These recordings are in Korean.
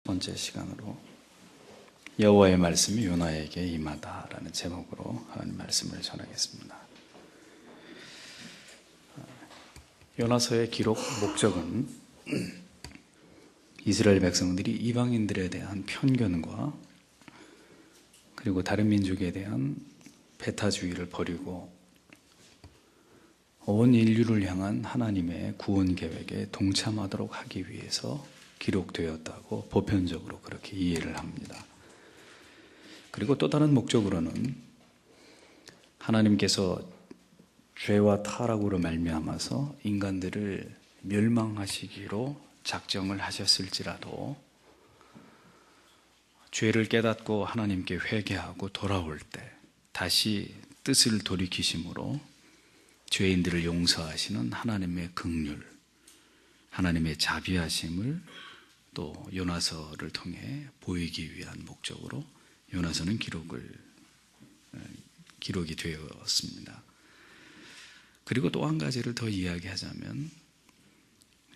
번째 시간으로 여호와의 말씀이 요나에게 임하다라는 제목으로 하나님 말씀을 전하겠습니다. 요나서의 기록 목적은 이스라엘 백성들이 이방인들에 대한 편견과 그리고 다른 민족에 대한 배타주의를 버리고 온 인류를 향한 하나님의 구원 계획에 동참하도록 하기 위해서 기록되었다고 보편적으로 그렇게 이해를 합니다. 그리고 또 다른 목적으로는 하나님께서 죄와 타락으로 말미암아서 인간들을 멸망하시기로 작정을 하셨을지라도 죄를 깨닫고 하나님께 회개하고 돌아올 때 다시 뜻을 돌이키심으로 죄인들을 용서하시는 하나님의 긍휼, 하나님의 자비하심을 또 요나서를 통해 보이기 위한 목적으로 요나서는 기록이 되었습니다. 그리고 또 한 가지를 더 이야기하자면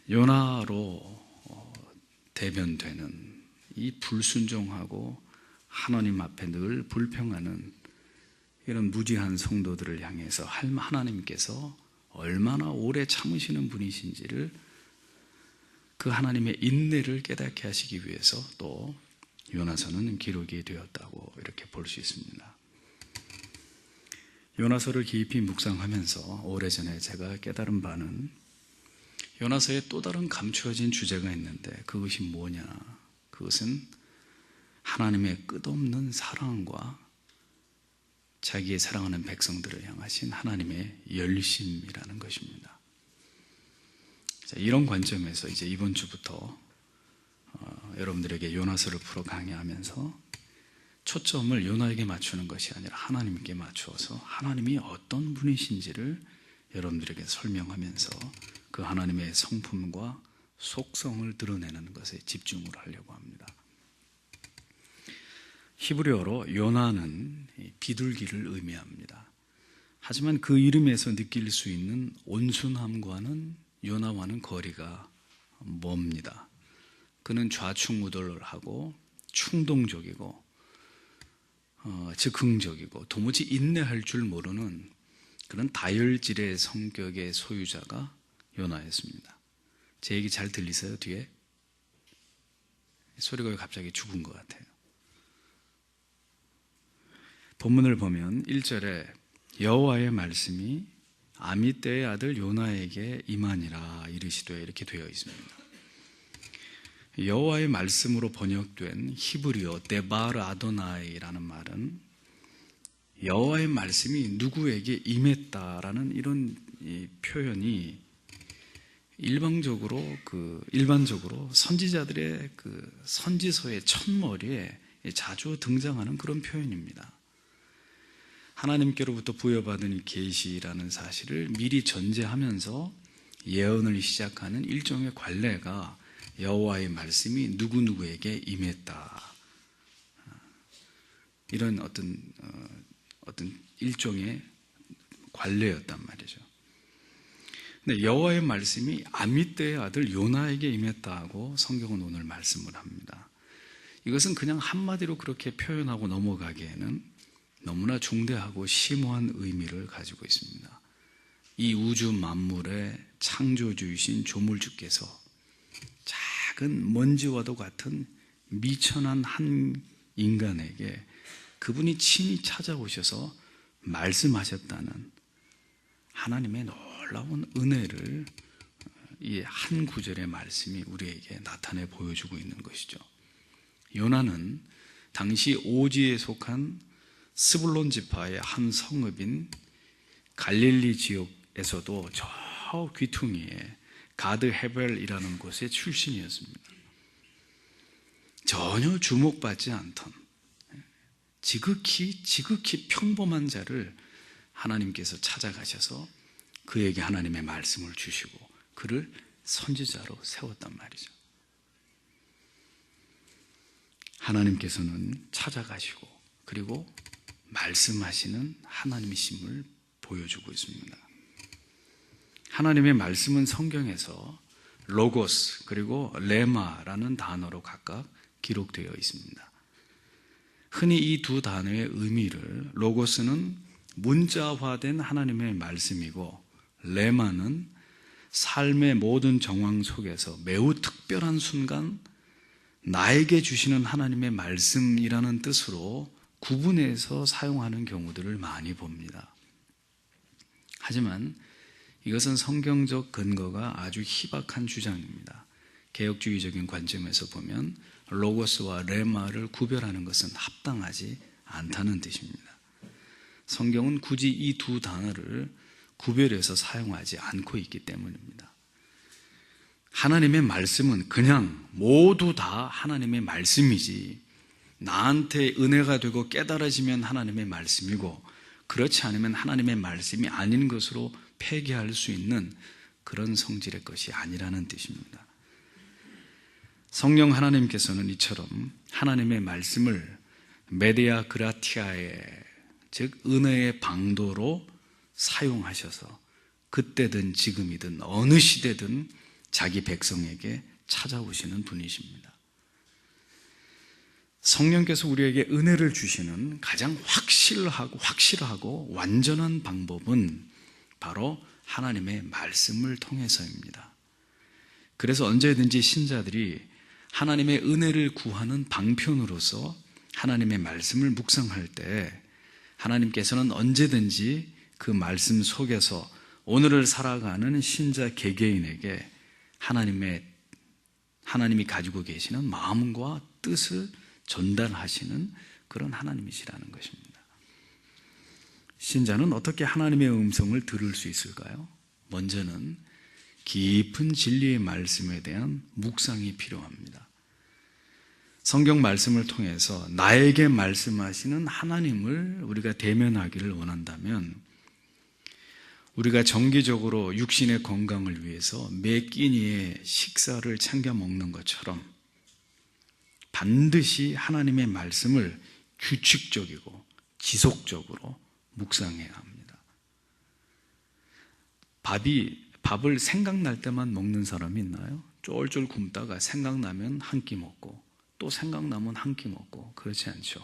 요나로 대변되는 이 불순종하고 하나님 앞에 늘 불평하는 이런 무지한 성도들을 향해서 하나님께서 얼마나 오래 참으시는 분이신지를 그 하나님의 인내를 깨닫게 하시기 위해서 또 요나서는 기록이 되었다고 이렇게 볼 수 있습니다. 요나서를 깊이 묵상하면서 오래전에 제가 깨달은 바는 요나서에 또 다른 감추어진 주제가 있는데 그것이 뭐냐? 그것은 하나님의 끝없는 사랑과 자기의 사랑하는 백성들을 향하신 하나님의 열심이라는 것입니다. 이런 관점에서 이제 이번 주부터 여러분들에게 요나서를 풀어 강의하면서 초점을 요나에게 맞추는 것이 아니라 하나님께 맞추어서 하나님이 어떤 분이신지를 여러분들에게 설명하면서 그 하나님의 성품과 속성을 드러내는 것에 집중을 하려고 합니다. 히브리어로 요나는 비둘기를 의미합니다. 하지만 그 이름에서 느낄 수 있는 온순함과는 요나와는 거리가 멉니다. 그는 좌충우돌하고 충동적이고 즉흥적이고 도무지 인내할 줄 모르는 그런 다혈질의 성격의 소유자가 요나였습니다. 제 얘기 잘 들리세요? 뒤에? 소리가 왜 갑자기 죽은 것 같아요. 본문을 보면 1절에 여호와의 말씀이 아미떼의 아들 요나에게 임하니라 이르시되 이렇게 되어 있습니다. 여호와의 말씀으로 번역된 히브리어 데바르 아도나이라는 말은 여호와의 말씀이 누구에게 임했다라는 이런 표현이 일반적으로 선지자들의 그 선지서의 첫머리에 자주 등장하는 그런 표현입니다. 하나님께로부터 부여받은 이 계시라는 사실을 미리 전제하면서 예언을 시작하는 일종의 관례가 여호와의 말씀이 누구누구에게 임했다. 이런 어떤 일종의 관례였단 말이죠. 근데 여호와의 말씀이 아미떼의 아들 요나에게 임했다고 성경은 오늘 말씀을 합니다. 이것은 그냥 한마디로 그렇게 표현하고 넘어가기에는 너무나 중대하고 심오한 의미를 가지고 있습니다. 이 우주 만물의 창조주이신 조물주께서 작은 먼지와도 같은 미천한 한 인간에게 그분이 친히 찾아오셔서 말씀하셨다는 하나님의 놀라운 은혜를 이 한 구절의 말씀이 우리에게 나타내 보여주고 있는 것이죠. 요나는 당시 오지에 속한 스불론 지파의 한 성읍인 갈릴리 지역에서도 저 귀퉁이에 가드 헤벨이라는 곳의 출신이었습니다. 전혀 주목받지 않던 지극히 평범한 자를 하나님께서 찾아가셔서 그에게 하나님의 말씀을 주시고 그를 선지자로 세웠단 말이죠. 하나님께서는 찾아가시고 그리고 말씀하시는 하나님이심을 보여주고 있습니다. 하나님의 말씀은 성경에서 로고스 그리고 레마라는 단어로 각각 기록되어 있습니다. 흔히 이 두 단어의 의미를 로고스는 문자화된 하나님의 말씀이고 레마는 삶의 모든 정황 속에서 매우 특별한 순간 나에게 주시는 하나님의 말씀이라는 뜻으로 구분해서 사용하는 경우들을 많이 봅니다. 하지만 이것은 성경적 근거가 아주 희박한 주장입니다. 개혁주의적인 관점에서 보면 로고스와 레마를 구별하는 것은 합당하지 않다는 뜻입니다. 성경은 굳이 이 두 단어를 구별해서 사용하지 않고 있기 때문입니다. 하나님의 말씀은 그냥 모두 다 하나님의 말씀이지 나한테 은혜가 되고 깨달아지면 하나님의 말씀이고 그렇지 않으면 하나님의 말씀이 아닌 것으로 폐기할 수 있는 그런 성질의 것이 아니라는 뜻입니다. 성령 하나님께서는 이처럼 하나님의 말씀을 메디아 그라티아의 즉 은혜의 방도로 사용하셔서 그때든 지금이든 어느 시대든 자기 백성에게 찾아오시는 분이십니다. 성령께서 우리에게 은혜를 주시는 가장 확실하고 완전한 방법은 바로 하나님의 말씀을 통해서입니다. 그래서 언제든지 신자들이 하나님의 은혜를 구하는 방편으로서 하나님의 말씀을 묵상할 때 하나님께서는 언제든지 그 말씀 속에서 오늘을 살아가는 신자 개개인에게 하나님이 가지고 계시는 마음과 뜻을 전달하시는 그런 하나님이시라는 것입니다. 신자는 어떻게 하나님의 음성을 들을 수 있을까요? 먼저는 깊은 진리의 말씀에 대한 묵상이 필요합니다. 성경 말씀을 통해서 나에게 말씀하시는 하나님을 우리가 대면하기를 원한다면 우리가 정기적으로 육신의 건강을 위해서 매 끼니의 식사를 챙겨 먹는 것처럼 반드시 하나님의 말씀을 규칙적이고 지속적으로 묵상해야 합니다. 밥을 생각날 때만 먹는 사람이 있나요? 쫄쫄 굶다가 생각나면 한 끼 먹고 또 생각나면 한 끼 먹고 그렇지 않죠.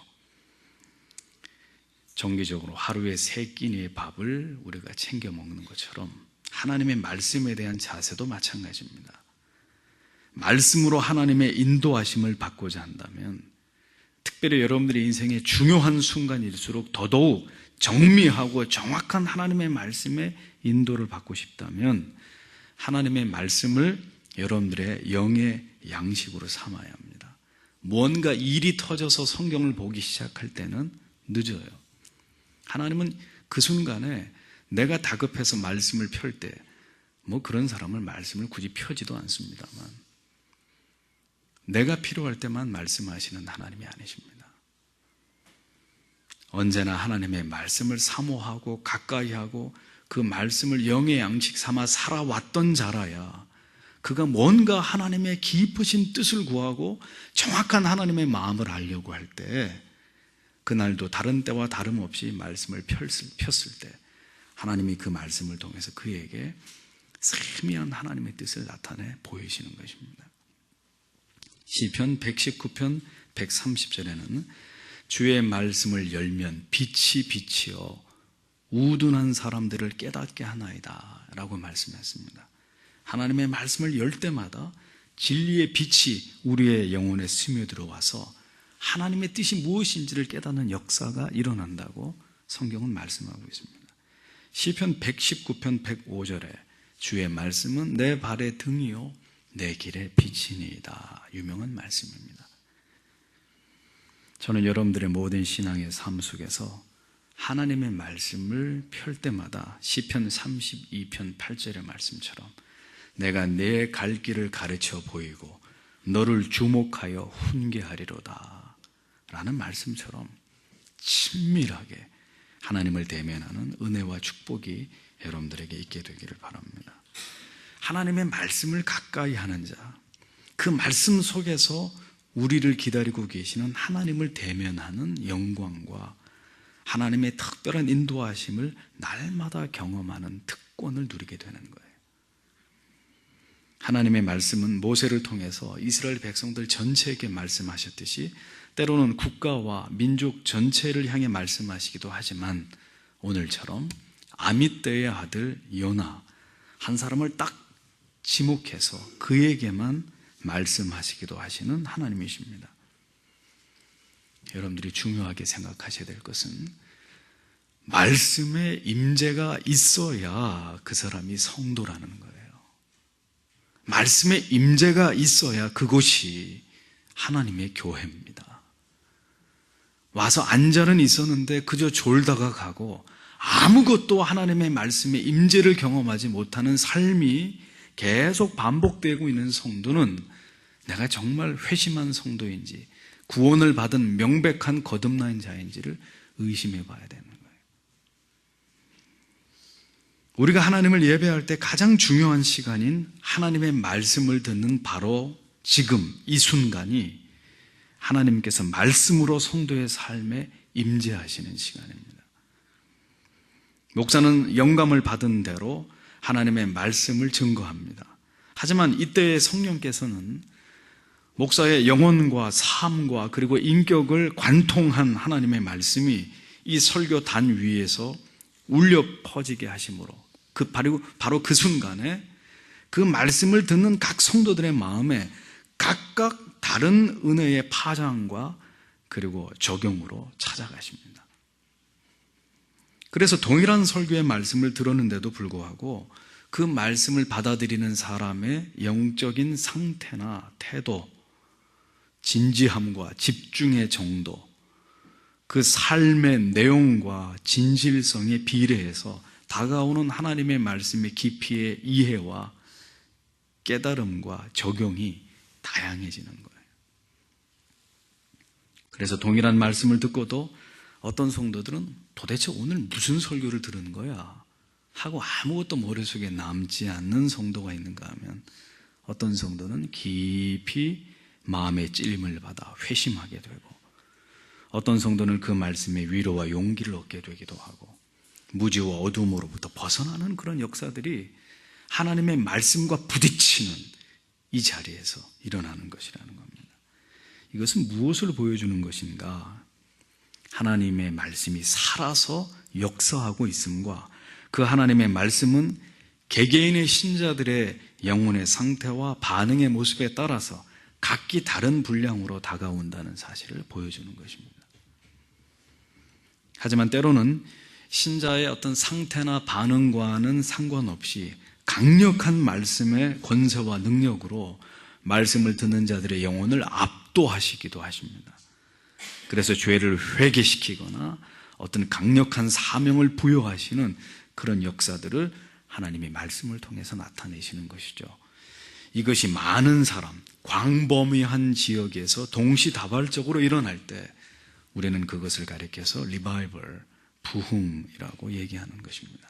정기적으로 하루에 3끼니의 밥을 우리가 챙겨 먹는 것처럼 하나님의 말씀에 대한 자세도 마찬가지입니다. 말씀으로 하나님의 인도하심을 받고자 한다면 특별히 여러분들의 인생의 중요한 순간일수록 더더욱 정밀하고 정확한 하나님의 말씀의 인도를 받고 싶다면 하나님의 말씀을 여러분들의 영의 양식으로 삼아야 합니다. 뭔가 일이 터져서 성경을 보기 시작할 때는 늦어요. 하나님은 그 순간에 내가 다급해서 말씀을 펼 때 그런 사람을 말씀을 굳이 펴지도 않습니다만 내가 필요할 때만 말씀하시는 하나님이 아니십니다. 언제나 하나님의 말씀을 사모하고 가까이 하고 그 말씀을 영의 양식 삼아 살아왔던 자라야 그가 뭔가 하나님의 깊으신 뜻을 구하고 정확한 하나님의 마음을 알려고 할 때 그날도 다른 때와 다름없이 말씀을 폈을 때 하나님이 그 말씀을 통해서 그에게 세미한 하나님의 뜻을 나타내 보이시는 것입니다. 시편 119편 130절에는 주의 말씀을 열면 빛이 비치어 우둔한 사람들을 깨닫게 하나이다 라고 말씀했습니다. 하나님의 말씀을 열 때마다 진리의 빛이 우리의 영혼에 스며들어와서 하나님의 뜻이 무엇인지를 깨닫는 역사가 일어난다고 성경은 말씀하고 있습니다. 시편 119편 105절에 주의 말씀은 내 발의 등이요 내 길의 빛이니이다. 유명한 말씀입니다. 저는 여러분들의 모든 신앙의 삶 속에서 하나님의 말씀을 펼 때마다 시편 32편 8절의 말씀처럼 내가 내 갈 길을 가르쳐 보이고 너를 주목하여 훈계하리로다 라는 말씀처럼 친밀하게 하나님을 대면하는 은혜와 축복이 여러분들에게 있게 되기를 바랍니다. 하나님의 말씀을 가까이 하는 자, 그 말씀 속에서 우리를 기다리고 계시는 하나님을 대면하는 영광과 하나님의 특별한 인도하심을 날마다 경험하는 특권을 누리게 되는 거예요. 하나님의 말씀은 모세를 통해서 이스라엘 백성들 전체에게 말씀하셨듯이 때로는 국가와 민족 전체를 향해 말씀하시기도 하지만 오늘처럼 아미떼의 아들 요나 한 사람을 딱 지목해서 그에게만 말씀하시기도 하시는 하나님이십니다. 여러분들이 중요하게 생각하셔야 될 것은 말씀의 임재가 있어야 그 사람이 성도라는 거예요. 말씀의 임재가 있어야 그곳이 하나님의 교회입니다. 와서 앉아는 있었는데 그저 졸다가 가고 아무것도 하나님의 말씀의 임재를 경험하지 못하는 삶이 계속 반복되고 있는 성도는 내가 정말 회심한 성도인지 구원을 받은 명백한 거듭난 자인지를 의심해 봐야 되는 거예요. 우리가 하나님을 예배할 때 가장 중요한 시간인 하나님의 말씀을 듣는 바로 지금 이 순간이 하나님께서 말씀으로 성도의 삶에 임재하시는 시간입니다. 목사는 영감을 받은 대로 하나님의 말씀을 증거합니다. 하지만 이때의 성령께서는 목사의 영혼과 삶과 그리고 인격을 관통한 하나님의 말씀이 이 설교단 위에서 울려 퍼지게 하심으로 바로 그 순간에 그 말씀을 듣는 각 성도들의 마음에 각각 다른 은혜의 파장과 그리고 적용으로 찾아가십니다. 그래서 동일한 설교의 말씀을 들었는데도 불구하고 그 말씀을 받아들이는 사람의 영적인 상태나 태도, 진지함과 집중의 정도, 그 삶의 내용과 진실성에 비례해서 다가오는 하나님의 말씀의 깊이의 이해와 깨달음과 적용이 다양해지는 거예요. 그래서 동일한 말씀을 듣고도 어떤 성도들은 도대체 오늘 무슨 설교를 들은 거야? 하고 아무것도 머릿속에 남지 않는 성도가 있는가 하면 어떤 성도는 깊이 마음의 찔림을 받아 회심하게 되고 어떤 성도는 그 말씀에 위로와 용기를 얻게 되기도 하고 무지와 어둠으로부터 벗어나는 그런 역사들이 하나님의 말씀과 부딪히는 이 자리에서 일어나는 것이라는 겁니다. 이것은 무엇을 보여주는 것인가? 하나님의 말씀이 살아서 역사하고 있음과 그 하나님의 말씀은 개개인의 신자들의 영혼의 상태와 반응의 모습에 따라서 각기 다른 분량으로 다가온다는 사실을 보여주는 것입니다. 하지만 때로는 신자의 어떤 상태나 반응과는 상관없이 강력한 말씀의 권세와 능력으로 말씀을 듣는 자들의 영혼을 압도하시기도 하십니다. 그래서 죄를 회개시키거나 어떤 강력한 사명을 부여하시는 그런 역사들을 하나님의 말씀을 통해서 나타내시는 것이죠. 이것이 많은 사람, 광범위한 지역에서 동시다발적으로 일어날 때 우리는 그것을 가리켜서 리바이벌, 부흥이라고 얘기하는 것입니다.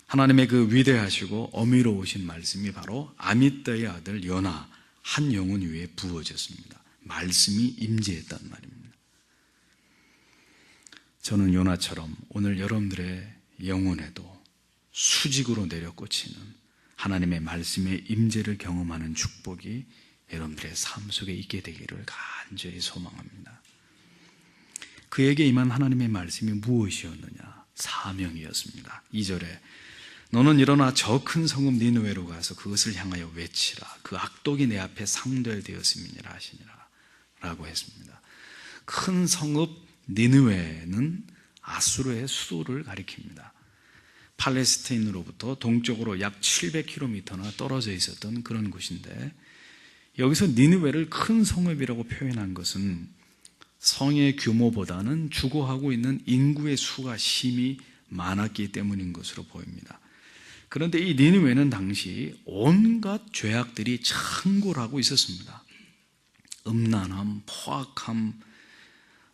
하나님의 그 위대하시고 어미로우신 말씀이 바로 아미떼의 아들 요나 한 영혼 위에 부어졌습니다. 말씀이 임재했단 말입니다. 저는 요나처럼 오늘 여러분들의 영혼에도 수직으로 내려 꽂히는 하나님의 말씀의 임재를 경험하는 축복이 여러분들의 삶 속에 있게 되기를 간절히 소망합니다. 그에게 임한 하나님의 말씀이 무엇이었느냐? 사명이었습니다. 2절에 너는 일어나 저 큰 성읍 니느웨로 가서 그것을 향하여 외치라. 그 악독이 내 앞에 상달되었음이니라 하시니라 라고 했습니다. 큰 성읍 니느웨는 아수르의 수도를 가리킵니다. 팔레스타인으로부터 동쪽으로 약 700km나 떨어져 있었던 그런 곳인데 여기서 니느웨를 큰 성읍이라고 표현한 것은 성의 규모보다는 주거하고 있는 인구의 수가 심히 많았기 때문인 것으로 보입니다. 그런데 이 니느웨는 당시 온갖 죄악들이 창궐하고 있었습니다. 음란함, 포악함,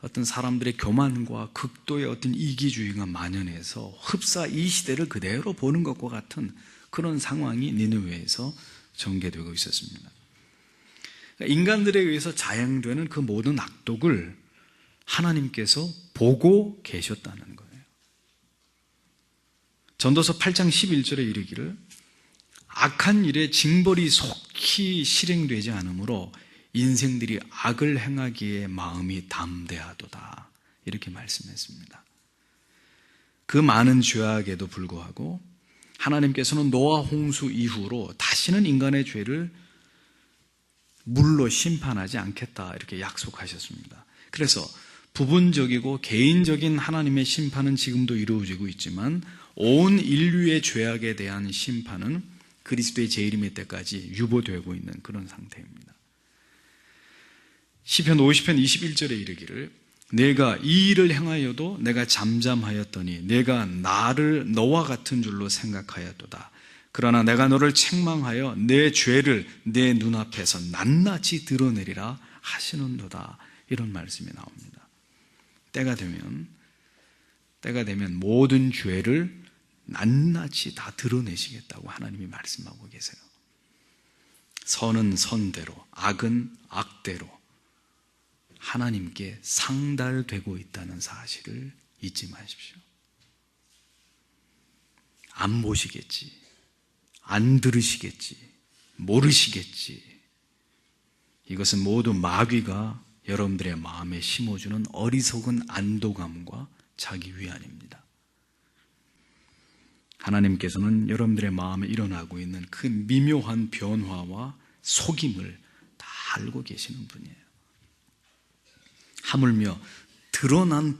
어떤 사람들의 교만과 극도의 어떤 이기주의가 만연해서 흡사 이 시대를 그대로 보는 것과 같은 그런 상황이 니느웨에서 전개되고 있었습니다. 인간들에 의해서 자행되는 그 모든 악독을 하나님께서 보고 계셨다는 거예요. 전도서 8장 11절에 이르기를 악한 일에 징벌이 속히 실행되지 않으므로 인생들이 악을 행하기에 마음이 담대하도다. 이렇게 말씀했습니다. 그 많은 죄악에도 불구하고 하나님께서는 노아 홍수 이후로 다시는 인간의 죄를 물로 심판하지 않겠다 이렇게 약속하셨습니다. 그래서 부분적이고 개인적인 하나님의 심판은 지금도 이루어지고 있지만 온 인류의 죄악에 대한 심판은 그리스도의 재림의 때까지 유보되고 있는 그런 상태입니다. 시편 50편 21절에 이르기를 내가 이 일을 행하여도 내가 잠잠하였더니 내가 나를 너와 같은 줄로 생각하였도다. 그러나 내가 너를 책망하여 내 죄를 내 눈앞에서 낱낱이 드러내리라 하시는도다. 이런 말씀이 나옵니다. 때가 되면 모든 죄를 낱낱이 다 드러내시겠다고 하나님이 말씀하고 계세요. 선은 선대로, 악은 악대로 하나님께 상달되고 있다는 사실을 잊지 마십시오. 안 보시겠지, 안 들으시겠지, 모르시겠지. 이것은 모두 마귀가 여러분들의 마음에 심어주는 어리석은 안도감과 자기 위안입니다. 하나님께서는 여러분들의 마음에 일어나고 있는 그 미묘한 변화와 속임을 다 알고 계시는 분이에요. 하물며 드러난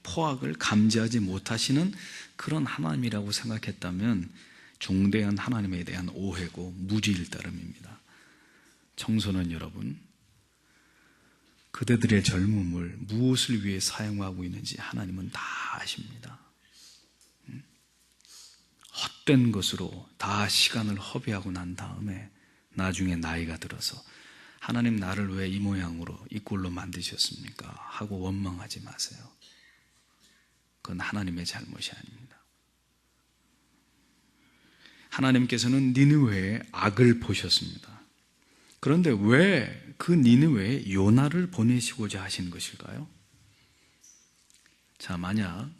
포악을 감지하지 못하시는 그런 하나님이라고 생각했다면 종대한 하나님에 대한 오해고 무지일 따름입니다. 청소년 여러분, 그대들의 젊음을 무엇을 위해 사용하고 있는지 하나님은 다 아십니다. 헛된 것으로 다 시간을 허비하고 난 다음에 나중에 나이가 들어서 하나님 나를 왜 이 모양으로 이 꼴로 만드셨습니까? 하고 원망하지 마세요. 그건 하나님의 잘못이 아닙니다. 하나님께서는 니느웨의 악을 보셨습니다. 그런데 왜 그 니느웨에 요나를 보내시고자 하신 것일까요? 자, 만약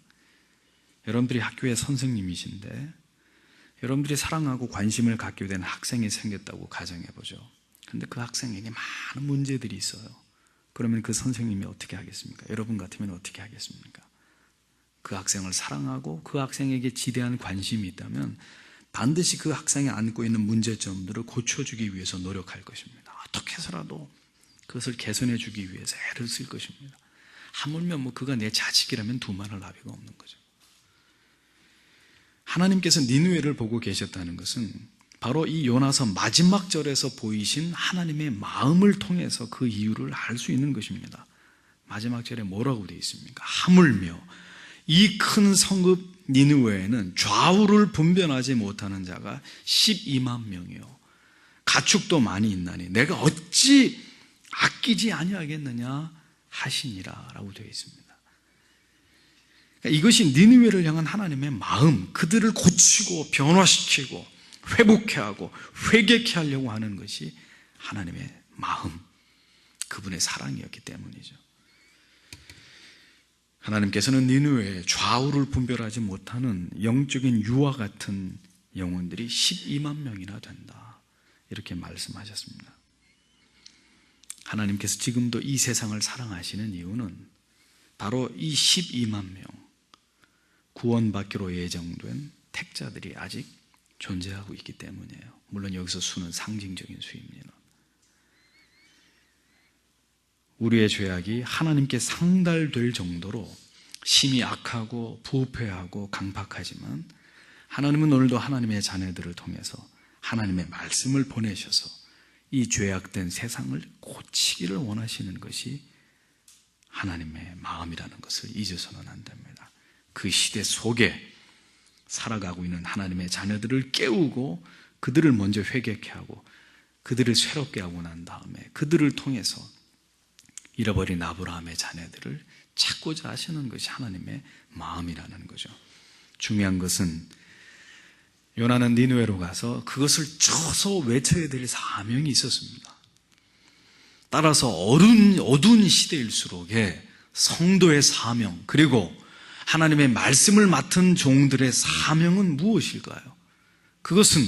여러분들이 학교의 선생님이신데 여러분들이 사랑하고 관심을 갖게 된 학생이 생겼다고 가정해보죠. 근데 그 학생에게 많은 문제들이 있어요. 그러면 그 선생님이 어떻게 하겠습니까? 여러분 같으면 어떻게 하겠습니까? 그 학생을 사랑하고 그 학생에게 지대한 관심이 있다면 반드시 그 학생이 안고 있는 문제점들을 고쳐주기 위해서 노력할 것입니다. 어떻게 해서라도 그것을 개선해주기 위해서 애를 쓸 것입니다. 하물며 그가 내 자식이라면 두말할 나위가 없는 거죠. 하나님께서 니느웨를 보고 계셨다는 것은 바로 이 요나서 마지막 절에서 보이신 하나님의 마음을 통해서 그 이유를 알 수 있는 것입니다. 마지막 절에 뭐라고 되어 있습니까? 하물며 이 큰 성읍 니느웨에는 좌우를 분별하지 못하는 자가 12만 명이요 가축도 많이 있나니 내가 어찌 아끼지 아니하겠느냐 하시니라 라고 되어 있습니다. 그러니까 이것이 니느웨를 향한 하나님의 마음, 그들을 고치고 변화시키고 회복케 하고 회개케 하려고 하는 것이 하나님의 마음, 그분의 사랑이었기 때문이죠. 하나님께서는 니느웨에 좌우를 분별하지 못하는 영적인 유아 같은 영혼들이 12만 명이나 된다, 이렇게 말씀하셨습니다. 하나님께서 지금도 이 세상을 사랑하시는 이유는 바로 이 12만 명 구원받기로 예정된 택자들이 아직 존재하고 있기 때문이에요. 물론 여기서 수는 상징적인 수입니다. 우리의 죄악이 하나님께 상달될 정도로 심히 악하고 부패하고 강팍하지만 하나님은 오늘도 하나님의 자녀들을 통해서 하나님의 말씀을 보내셔서 이 죄악된 세상을 고치기를 원하시는 것이 하나님의 마음이라는 것을 잊어서는 안 됩니다. 그 시대 속에 살아가고 있는 하나님의 자녀들을 깨우고 그들을 먼저 회개케 하고 그들을 새롭게 하고 난 다음에 그들을 통해서 잃어버린 아브라함의 자녀들을 찾고자 하시는 것이 하나님의 마음이라는 거죠. 중요한 것은 요나는 니느웨로 가서 그것을 쳐서 외쳐야 될 사명이 있었습니다. 따라서 어두운 시대일수록에 성도의 사명, 그리고 하나님의 말씀을 맡은 종들의 사명은 무엇일까요? 그것은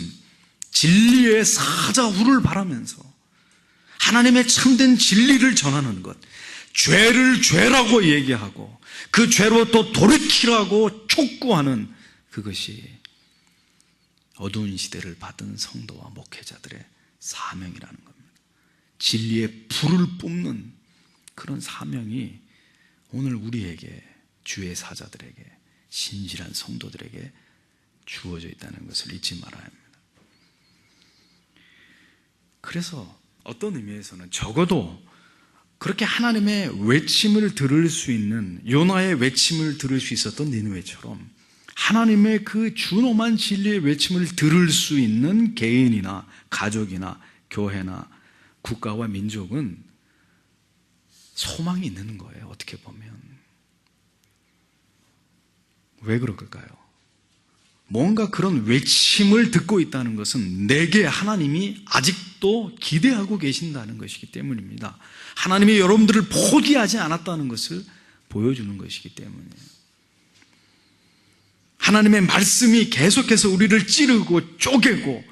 진리의 사자후를 바라면서 하나님의 참된 진리를 전하는 것, 죄를 죄라고 얘기하고 그 죄로 또 돌이키라고 촉구하는 그것이 어두운 시대를 받은 성도와 목회자들의 사명이라는 겁니다. 진리의 불을 뿜는 그런 사명이 오늘 우리에게, 주의 사자들에게, 신실한 성도들에게 주어져 있다는 것을 잊지 말아야 합니다. 그래서 어떤 의미에서는 적어도 그렇게 하나님의 외침을 들을 수 있는, 요나의 외침을 들을 수 있었던 니느웨처럼 하나님의 그 준엄한 진리의 외침을 들을 수 있는 개인이나 가족이나 교회나 국가와 민족은 소망이 있는 거예요. 어떻게 보면. 왜 그럴까요? 뭔가 그런 외침을 듣고 있다는 것은 내게 하나님이 아직도 기대하고 계신다는 것이기 때문입니다. 하나님이 여러분들을 포기하지 않았다는 것을 보여주는 것이기 때문이에요. 하나님의 말씀이 계속해서 우리를 찌르고 쪼개고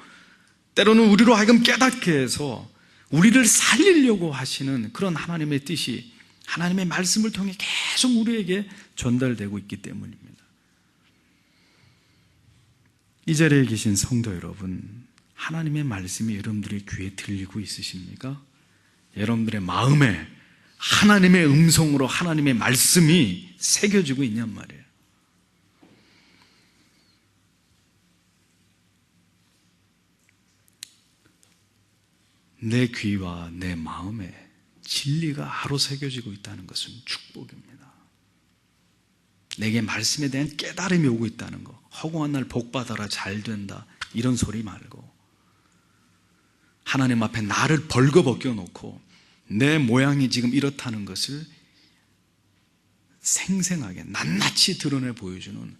때로는 우리로 하여금 깨닫게 해서 우리를 살리려고 하시는 그런 하나님의 뜻이 하나님의 말씀을 통해 계속 우리에게 전달되고 있기 때문입니다. 이 자리에 계신 성도 여러분, 하나님의 말씀이 여러분들의 귀에 들리고 있으십니까? 여러분들의 마음에 하나님의 음성으로 하나님의 말씀이 새겨지고 있냔 말이에요. 내 귀와 내 마음에 진리가 하루 새겨지고 있다는 것은 축복입니다. 내게 말씀에 대한 깨달음이 오고 있다는 거, 허구한 날 복 받아라, 잘 된다, 이런 소리 말고 하나님 앞에 나를 벌거벗겨 놓고 내 모양이 지금 이렇다는 것을 생생하게 낱낱이 드러내 보여주는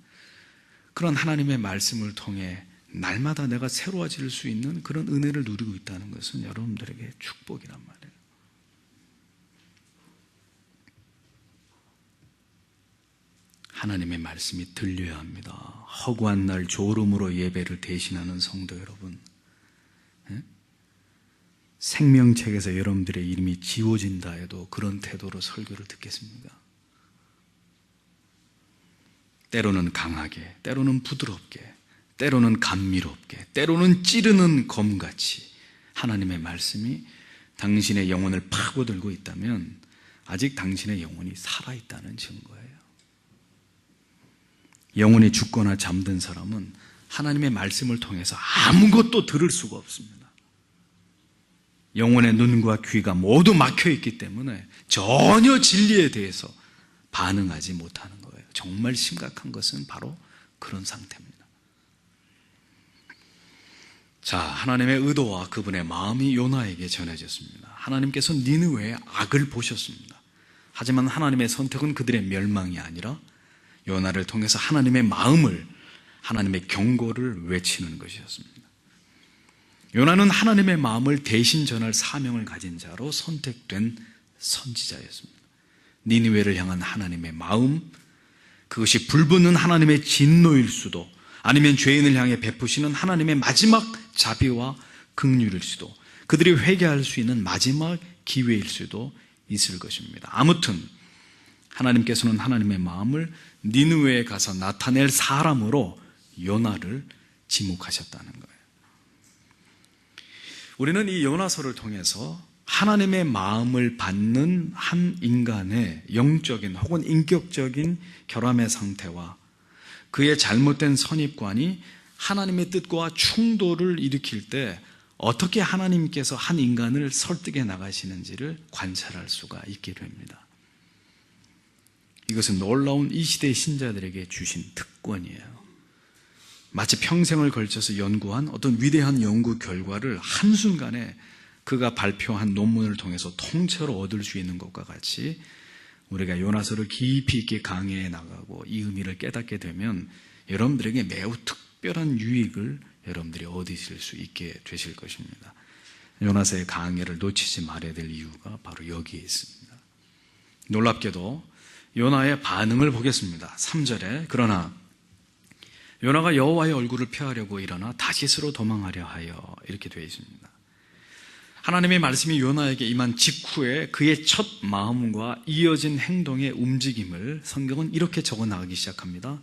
그런 하나님의 말씀을 통해 날마다 내가 새로워질 수 있는 그런 은혜를 누리고 있다는 것은 여러분들에게 축복이란 말이에요. 하나님의 말씀이 들려야 합니다. 허구한 날 졸음으로 예배를 대신하는 성도 여러분, 생명책에서 여러분들의 이름이 지워진다 해도 그런 태도로 설교를 듣겠습니까? 때로는 강하게, 때로는 부드럽게, 때로는 감미롭게, 때로는 찌르는 검같이 하나님의 말씀이 당신의 영혼을 파고들고 있다면 아직 당신의 영혼이 살아있다는 증거예요. 영혼이 죽거나 잠든 사람은 하나님의 말씀을 통해서 아무것도 들을 수가 없습니다. 영혼의 눈과 귀가 모두 막혀있기 때문에 전혀 진리에 대해서 반응하지 못하는 거예요. 정말 심각한 것은 바로 그런 상태입니다. 자, 하나님의 의도와 그분의 마음이 요나에게 전해졌습니다. 하나님께서 니느웨의 악을 보셨습니다. 하지만 하나님의 선택은 그들의 멸망이 아니라 요나를 통해서 하나님의 마음을, 하나님의 경고를 외치는 것이었습니다. 요나는 하나님의 마음을 대신 전할 사명을 가진 자로 선택된 선지자였습니다. 니느웨를 향한 하나님의 마음, 그것이 불붙는 하나님의 진노일 수도, 아니면 죄인을 향해 베푸시는 하나님의 마지막 자비와 긍휼일 수도, 그들이 회개할 수 있는 마지막 기회일 수도 있을 것입니다. 아무튼 하나님께서는 하나님의 마음을 니느웨에 가서 나타낼 사람으로 요나를 지목하셨다는 거예요. 우리는 이 요나서를 통해서 하나님의 마음을 받는 한 인간의 영적인 혹은 인격적인 결함의 상태와 그의 잘못된 선입관이 하나님의 뜻과 충돌을 일으킬 때 어떻게 하나님께서 한 인간을 설득해 나가시는지를 관찰할 수가 있게 됩니다. 이것은 놀라운 이 시대의 신자들에게 주신 특권이에요. 마치 평생을 걸쳐서 연구한 어떤 위대한 연구 결과를 한순간에 그가 발표한 논문을 통해서 통째로 얻을 수 있는 것과 같이 우리가 요나서를 깊이 있게 강의해 나가고 이 의미를 깨닫게 되면 여러분들에게 매우 특별한 유익을 여러분들이 얻으실 수 있게 되실 것입니다. 요나서의 강의를 놓치지 말아야 될 이유가 바로 여기에 있습니다. 놀랍게도 요나의 반응을 보겠습니다. 3절에 그러나 요나가 여호와의 얼굴을 피하려고 일어나 다시스로 도망하려 하여 이렇게 되어 있습니다. 하나님의 말씀이 요나에게 임한 직후에 그의 첫 마음과 이어진 행동의 움직임을 성경은 이렇게 적어 나가기 시작합니다.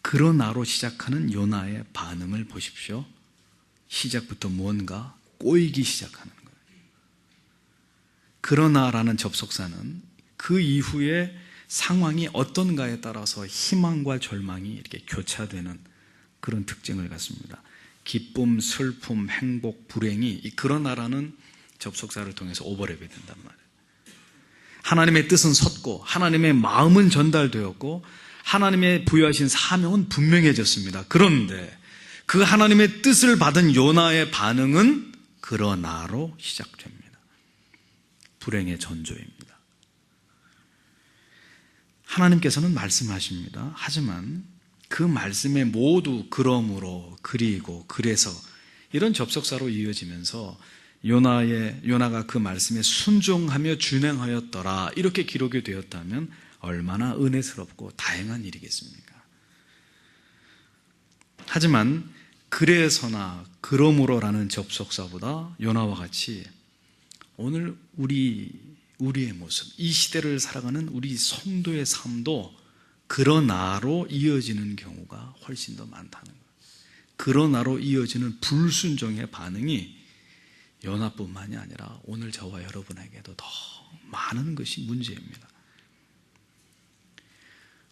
그러나로 시작하는 요나의 반응을 보십시오. 시작부터 무언가 꼬이기 시작하는 거예요. 그러나라는 접속사는 그 이후에 상황이 어떤가에 따라서 희망과 절망이 이렇게 교차되는 그런 특징을 갖습니다. 기쁨, 슬픔, 행복, 불행이 이 그러나라는 접속사를 통해서 오버랩이 된단 말이에요. 하나님의 뜻은 섰고 하나님의 마음은 전달되었고 하나님의 부여하신 사명은 분명해졌습니다. 그런데 그 하나님의 뜻을 받은 요나의 반응은 그러나로 시작됩니다. 불행의 전조입니다. 하나님께서는 말씀하십니다. 하지만 그 말씀에 모두 그러므로, 그리고, 그래서 이런 접속사로 이어지면서 요나가 그 말씀에 순종하며 준행하였더라 이렇게 기록이 되었다면 얼마나 은혜스럽고 다행한 일이겠습니까? 하지만 그래서나 그러므로라는 접속사보다 요나와 같이 오늘 우리의 모습, 이 시대를 살아가는 우리 성도의 삶도 그러나로 이어지는 경우가 훨씬 더 많다는 거예요. 그러나로 이어지는 불순종의 반응이 요나뿐만이 아니라 오늘 저와 여러분에게도 더 많은 것이 문제입니다.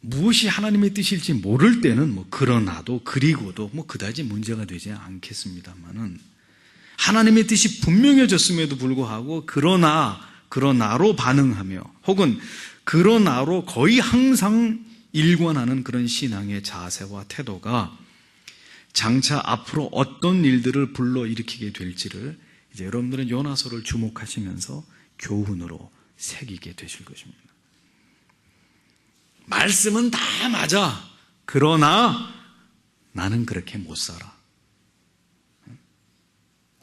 무엇이 하나님의 뜻일지 모를 때는 그러나도 그리고도 그다지 문제가 되지 않겠습니다만은 하나님의 뜻이 분명해졌음에도 불구하고 그러나로 반응하며 혹은 그러나로 거의 항상 일관하는 그런 신앙의 자세와 태도가 장차 앞으로 어떤 일들을 불러일으키게 될지를 이제 여러분들은 요나서를 주목하시면서 교훈으로 새기게 되실 것입니다. 말씀은 다 맞아. 그러나 나는 그렇게 못 살아.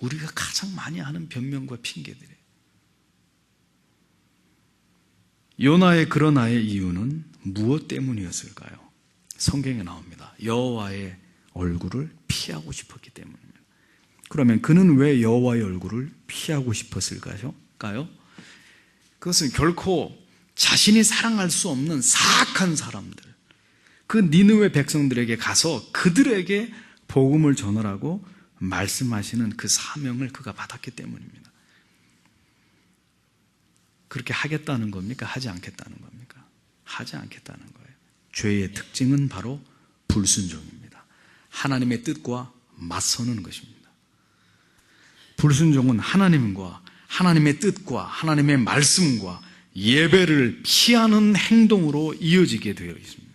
우리가 가장 많이 하는 변명과 핑계들이에요. 요나의 그러나의 이유는 무엇 때문이었을까요? 성경에 나옵니다. 여호와의 얼굴을 피하고 싶었기 때문입니다. 그러면 그는 왜 여호와의 얼굴을 피하고 싶었을까요? 그것은 결코 자신이 사랑할 수 없는 사악한 사람들, 그 니느웨 백성들에게 가서 그들에게 복음을 전하라고 말씀하시는 그 사명을 그가 받았기 때문입니다. 그렇게 하겠다는 겁니까? 하지 않겠다는 겁니까? 하지 않겠다는 거예요. 죄의 특징은 바로 불순종입니다. 하나님의 뜻과 맞서는 것입니다. 불순종은 하나님과 하나님의 뜻과 하나님의 말씀과 예배를 피하는 행동으로 이어지게 되어 있습니다.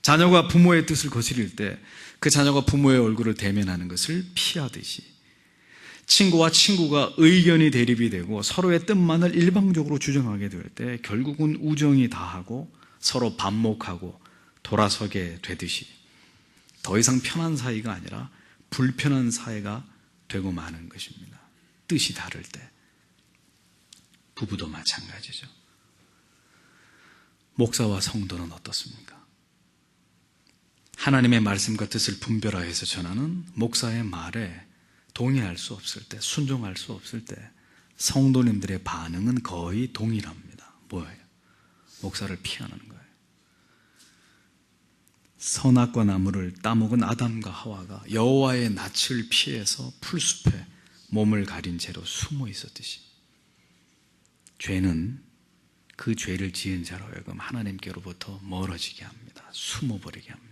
자녀가 부모의 뜻을 거스릴 때 그 자녀가 부모의 얼굴을 대면하는 것을 피하듯이 친구와 친구가 의견이 대립이 되고 서로의 뜻만을 일방적으로 주장하게 될 때 결국은 우정이 다하고 서로 반목하고 돌아서게 되듯이 더 이상 편한 사이가 아니라 불편한 사이가 되고 마는 것입니다. 뜻이 다를 때 부부도 마찬가지죠. 목사와 성도는 어떻습니까? 하나님의 말씀과 뜻을 분별하여서 전하는 목사의 말에 동의할 수 없을 때, 순종할 수 없을 때 성도님들의 반응은 거의 동일합니다. 뭐예요? 목사를 피하는 거예요. 선악과 나무를 따먹은 아담과 하와가 여호와의 낯을 피해서 풀숲에 몸을 가린 채로 숨어 있었듯이 죄는 그 죄를 지은 자로 하여금 하나님께로부터 멀어지게 합니다. 숨어버리게 합니다.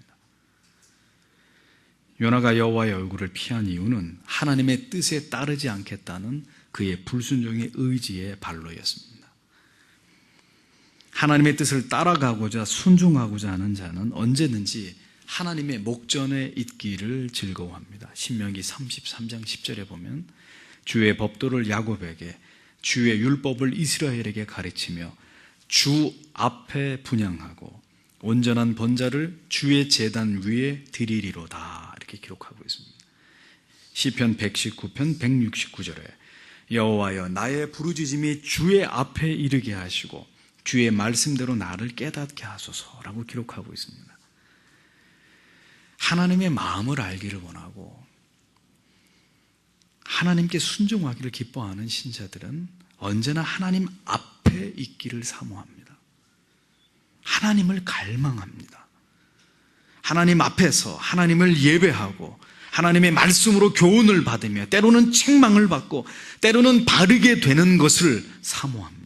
요나가 여호와의 얼굴을 피한 이유는 하나님의 뜻에 따르지 않겠다는 그의 불순종의 의지의 발로였습니다. 하나님의 뜻을 따라가고자 순종하고자 하는 자는 언제든지 하나님의 목전에 있기를 즐거워합니다. 신명기 33장 10절에 보면 주의 법도를 야곱에게 주의 율법을 이스라엘에게 가르치며 주 앞에 분향하고 온전한 번제를 주의 제단 위에 드리리로다 이렇게 기록하고 있습니다. 시편 119편 169절에 여호와여 나의 부르짖음이 주의 앞에 이르게 하시고 주의 말씀대로 나를 깨닫게 하소서라고 기록하고 있습니다. 하나님의 마음을 알기를 원하고 하나님께 순종하기를 기뻐하는 신자들은 언제나 하나님 앞에 있기를 사모합니다. 하나님을 갈망합니다. 하나님 앞에서 하나님을 예배하고 하나님의 말씀으로 교훈을 받으며 때로는 책망을 받고 때로는 바르게 되는 것을 사모합니다.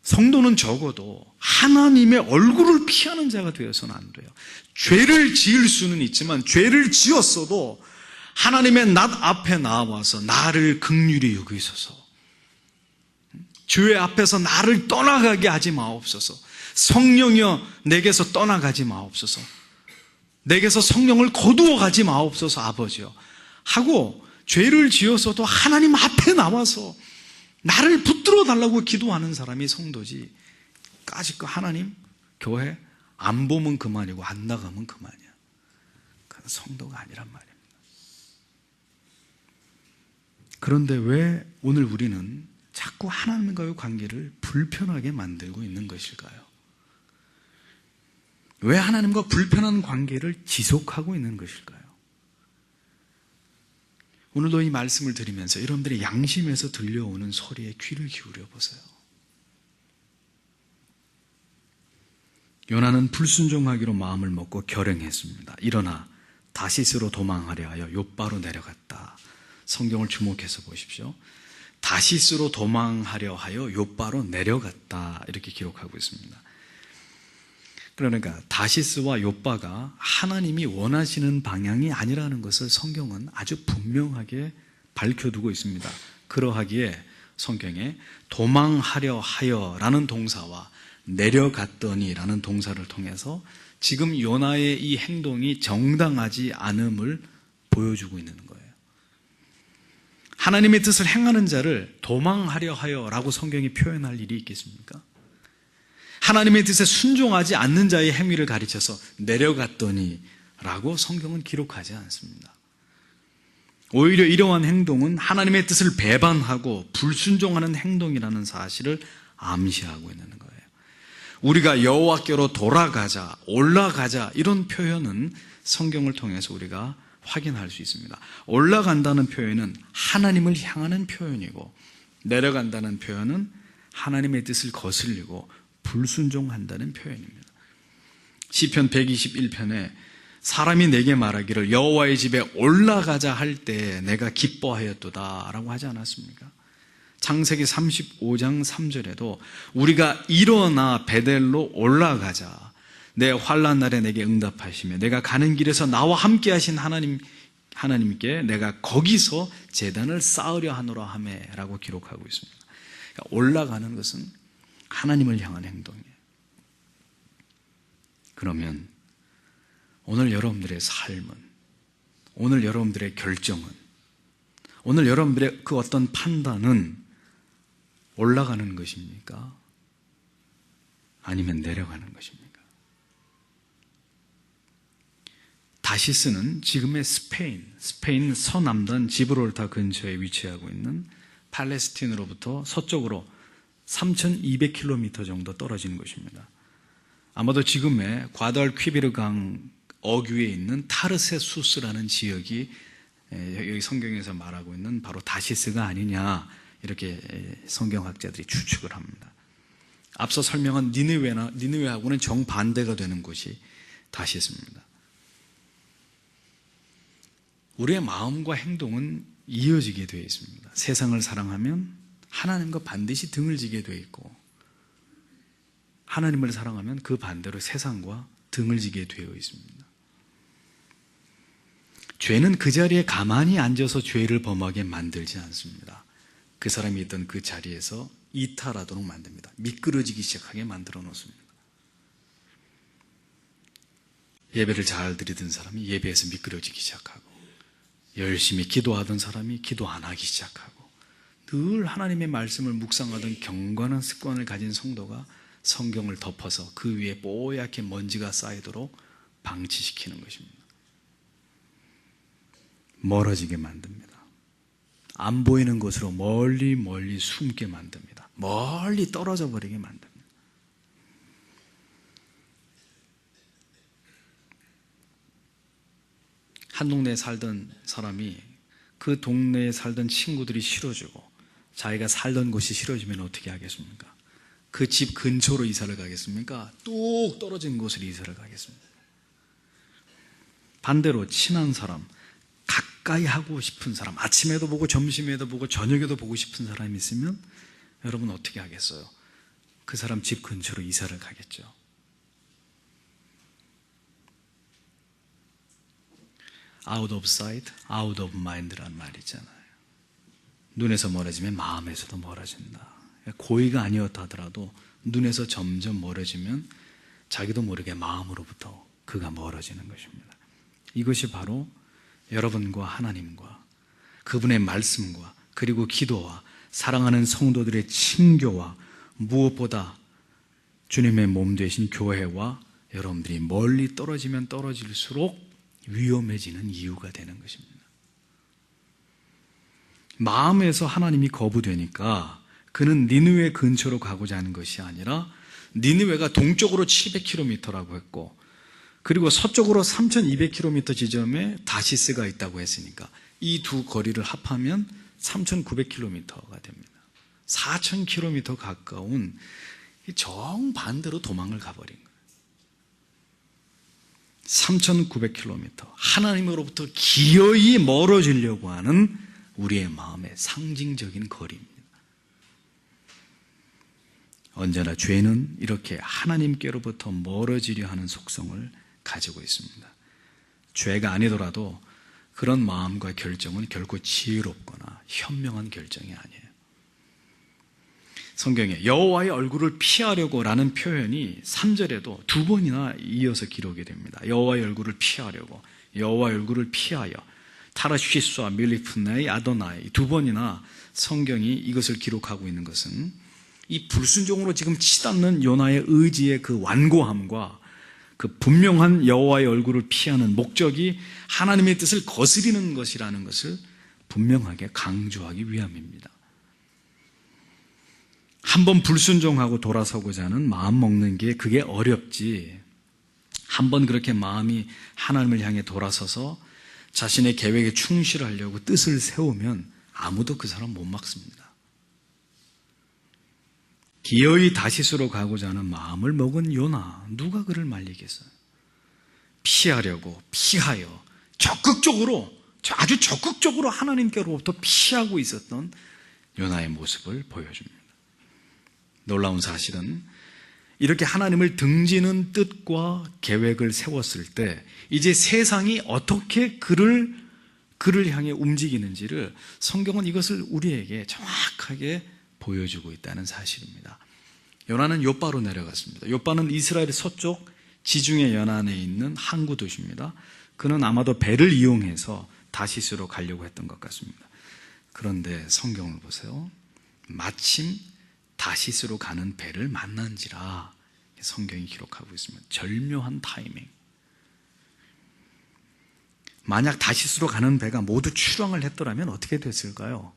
성도는 적어도 하나님의 얼굴을 피하는 자가 되어서는 안 돼요. 죄를 지을 수는 있지만 죄를 지었어도 하나님의 낯 앞에 나와서 나를 긍휼히 여기소서, 죄 앞에서 나를 떠나가게 하지 마옵소서, 성령이여 내게서 떠나가지 마옵소서, 내게서 성령을 거두어 가지 마옵소서 아버지여 하고 죄를 지어서도 하나님 앞에 나와서 나를 붙들어 달라고 기도하는 사람이 성도지, 까짓 거 하나님 교회 안 보면 그만이고 안 나가면 그만이야. 그건 성도가 아니란 말입니다. 그런데 왜 오늘 우리는 자꾸 하나님과의 관계를 불편하게 만들고 있는 것일까요? 왜 하나님과 불편한 관계를 지속하고 있는 것일까요? 오늘도 이 말씀을 드리면서 여러분들의 양심에서 들려오는 소리에 귀를 기울여 보세요. 요나는 불순종하기로 마음을 먹고 결행했습니다. 일어나 다시스로 도망하려 하여 욥바로 내려갔다. 성경을 주목해서 보십시오. 다시스로 도망하려 하여 욥바로 내려갔다 이렇게 기록하고 있습니다. 그러니까 다시스와 욥바가 하나님이 원하시는 방향이 아니라는 것을 성경은 아주 분명하게 밝혀두고 있습니다. 그러하기에 성경에 도망하려 하여라는 동사와 내려갔더니라는 동사를 통해서 지금 요나의 이 행동이 정당하지 않음을 보여주고 있는 거예요. 하나님의 뜻을 행하는 자를 도망하려 하여라고 성경이 표현할 일이 있겠습니까? 하나님의 뜻에 순종하지 않는 자의 행위를 가르쳐서 내려갔더니 라고 성경은 기록하지 않습니다. 오히려 이러한 행동은 하나님의 뜻을 배반하고 불순종하는 행동이라는 사실을 암시하고 있는 거예요. 우리가 여호와께로 돌아가자, 올라가자 이런 표현은 성경을 통해서 우리가 확인할 수 있습니다. 올라간다는 표현은 하나님을 향하는 표현이고 내려간다는 표현은 하나님의 뜻을 거슬리고 불순종한다는 표현입니다. 시편 121편에 사람이 내게 말하기를 여호와의 집에 올라가자 할 때 내가 기뻐하였도다 라고 하지 않았습니까? 창세기 35장 3절에도 우리가 일어나 베델로 올라가자, 내 환난 날에 내게 응답하시며 내가 가는 길에서 나와 함께 하신 하나님께 내가 거기서 제단을 쌓으려 하노라 하매 라고 기록하고 있습니다. 그러니까 올라가는 것은 하나님을 향한 행동이에요. 그러면 오늘 여러분들의 삶은, 오늘 여러분들의 결정은, 오늘 여러분들의 그 어떤 판단은 올라가는 것입니까? 아니면 내려가는 것입니까? 다시스는 지금의 스페인 서남단 지브롤타 근처에 위치하고 있는 팔레스틴으로부터 서쪽으로 3,200km 정도 떨어진 곳입니다. 아마도 지금의 과달퀴비르 강 어귀에 있는 타르세수스라는 지역이 여기 성경에서 말하고 있는 바로 다시스가 아니냐 이렇게 성경학자들이 추측을 합니다. 앞서 설명한 니느웨하고는 정반대가 되는 곳이 다시스입니다. 우리의 마음과 행동은 이어지게 되어 있습니다. 세상을 사랑하면 하나님과 반드시 등을 지게 되어 있고 하나님을 사랑하면 그 반대로 세상과 등을 지게 되어 있습니다. 죄는 그 자리에 가만히 앉아서 죄를 범하게 만들지 않습니다. 그 사람이 있던 그 자리에서 이탈하도록 만듭니다. 미끄러지기 시작하게 만들어 놓습니다. 예배를 잘 드리던 사람이 예배에서 미끄러지기 시작하고 열심히 기도하던 사람이 기도 안 하기 시작하고 늘 하나님의 말씀을 묵상하던 경건한 습관을 가진 성도가 성경을 덮어서 그 위에 뽀얗게 먼지가 쌓이도록 방치시키는 것입니다. 멀어지게 만듭니다. 안 보이는 곳으로 멀리 숨게 만듭니다. 멀리 떨어져 버리게 만듭니다. 한 동네에 살던 사람이 그 동네에 살던 친구들이 싫어지고 자기가 살던 곳이 싫어지면 어떻게 하겠습니까? 그 집 근처로 이사를 가겠습니까? 뚝 떨어진 곳으로 이사를 가겠습니다. 반대로 친한 사람, 가까이 하고 싶은 사람, 아침에도 보고 점심에도 보고 저녁에도 보고 싶은 사람이 있으면 여러분 어떻게 하겠어요? 그 사람 집 근처로 이사를 가겠죠. out of sight, out of mind란 말이 있잖아요. 눈에서 멀어지면 마음에서도 멀어진다. 고의가 아니었다 하더라도 눈에서 점점 멀어지면 자기도 모르게 마음으로부터 그가 멀어지는 것입니다. 이것이 바로 여러분과 하나님과 그분의 말씀과 그리고 기도와 사랑하는 성도들의 친교와 무엇보다 주님의 몸 되신 교회와 여러분들이 멀리 떨어지면 떨어질수록 위험해지는 이유가 되는 것입니다. 마음에서 하나님이 거부되니까 그는 니느웨 근처로 가고자 하는 것이 아니라 니느웨가 동쪽으로 700km라고 했고 그리고 서쪽으로 3200km 지점에 다시스가 있다고 했으니까 이 두 거리를 합하면 3900km가 됩니다. 4000km 가까운 정반대로 도망을 가버린 거예요. 3900km 하나님으로부터 기어이 멀어지려고 하는 우리의 마음의 상징적인 거리입니다. 언제나 죄는 이렇게 하나님께로부터 멀어지려 하는 속성을 가지고 있습니다. 죄가 아니더라도 그런 마음과 결정은 결코 지혜롭거나 현명한 결정이 아니에요. 성경에 여호와의 얼굴을 피하려고 라는 표현이 3절에도 두 번이나 이어서 기록이 됩니다. 여호와의 얼굴을 피하려고, 여호와의 얼굴을 피하여, 타르시스와 밀리프나의 아도나이 두 번이나 성경이 이것을 기록하고 있는 것은 이 불순종으로 지금 치닫는 요나의 의지의 그 완고함과 그 분명한 여호와의 얼굴을 피하는 목적이 하나님의 뜻을 거스리는 것이라는 것을 분명하게 강조하기 위함입니다. 한번 불순종하고 돌아서고자 하는 마음 먹는 게 그게 어렵지, 한번 그렇게 마음이 하나님을 향해 돌아서서 자신의 계획에 충실하려고 뜻을 세우면 아무도 그 사람 못 막습니다. 기어이 다시스로 가고자 하는 마음을 먹은 요나, 누가 그를 말리겠어요? 피하려고, 피하여 적극적으로, 아주 적극적으로 하나님께로부터 피하고 있었던 요나의 모습을 보여줍니다. 놀라운 사실은 이렇게 하나님을 등지는 뜻과 계획을 세웠을 때 이제 세상이 어떻게 그를 향해 움직이는지를 성경은 이것을 우리에게 정확하게 보여주고 있다는 사실입니다. 요나는 요바로 내려갔습니다. 요바는 이스라엘의 서쪽 지중해 연안에 있는 항구 도시입니다. 그는 아마도 배를 이용해서 다시스로 가려고 했던 것 같습니다. 그런데 성경을 보세요. 마침 다시스로 가는 배를 만난지라 성경이 기록하고 있습니다. 절묘한 타이밍. 만약 다시스로 가는 배가 모두 출항을 했더라면 어떻게 됐을까요?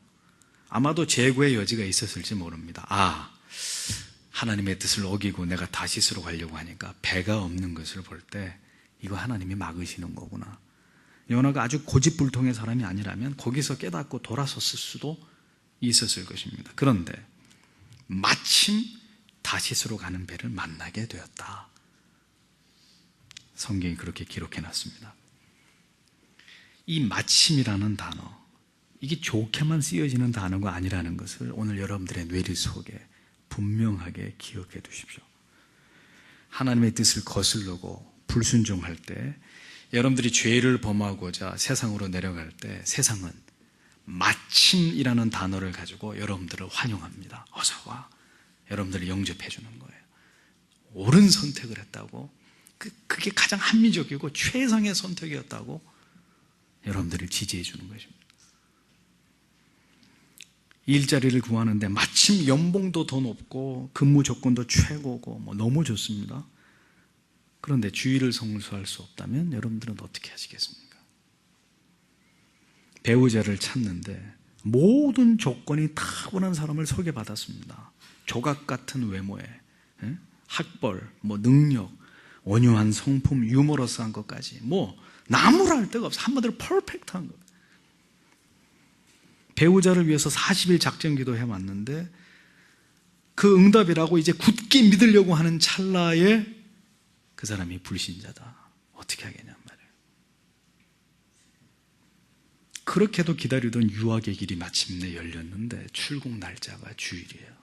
아마도 재고의 여지가 있었을지 모릅니다. 하나님의 뜻을 어기고 내가 다시스로 가려고 하니까 배가 없는 것을 볼 때 이거 하나님이 막으시는 거구나. 요나가 아주 고집불통의 사람이 아니라면 거기서 깨닫고 돌아섰을 수도 있었을 것입니다. 그런데 마침 다시스로 가는 배를 만나게 되었다. 성경이 그렇게 기록해놨습니다. 이 마침이라는 단어, 이게 좋게만 쓰여지는 단어가 아니라는 것을 오늘 여러분들의 뇌리 속에 분명하게 기억해 두십시오. 하나님의 뜻을 거스르고 불순종할 때, 여러분들이 죄를 범하고자 세상으로 내려갈 때 세상은 마침이라는 단어를 가지고 여러분들을 환영합니다. 어서 와. 여러분들을 영접해 주는 거예요. 옳은 선택을 했다고, 그게 가장 합리적이고 최상의 선택이었다고 여러분들을 지지해 주는 것입니다. 일자리를 구하는데 마침 연봉도 더 높고 근무 조건도 최고고 너무 좋습니다. 그런데 주의를 성수할 수 없다면 여러분들은 어떻게 하시겠습니까? 배우자를 찾는데 모든 조건이 타고난 사람을 소개받았습니다. 조각 같은 외모에 학벌, 능력, 온유한 성품, 유머러스한 것까지 나무랄 데가 없어. 한마디로 퍼펙트한 것. 배우자를 위해서 40일 작전 기도해 왔는데 그 응답이라고 이제 굳게 믿으려고 하는 찰나에 그 사람이 불신자다. 어떻게 하겠냔 말이에요. 그렇게도 기다리던 유학의 길이 마침내 열렸는데 출국 날짜가 주일이에요.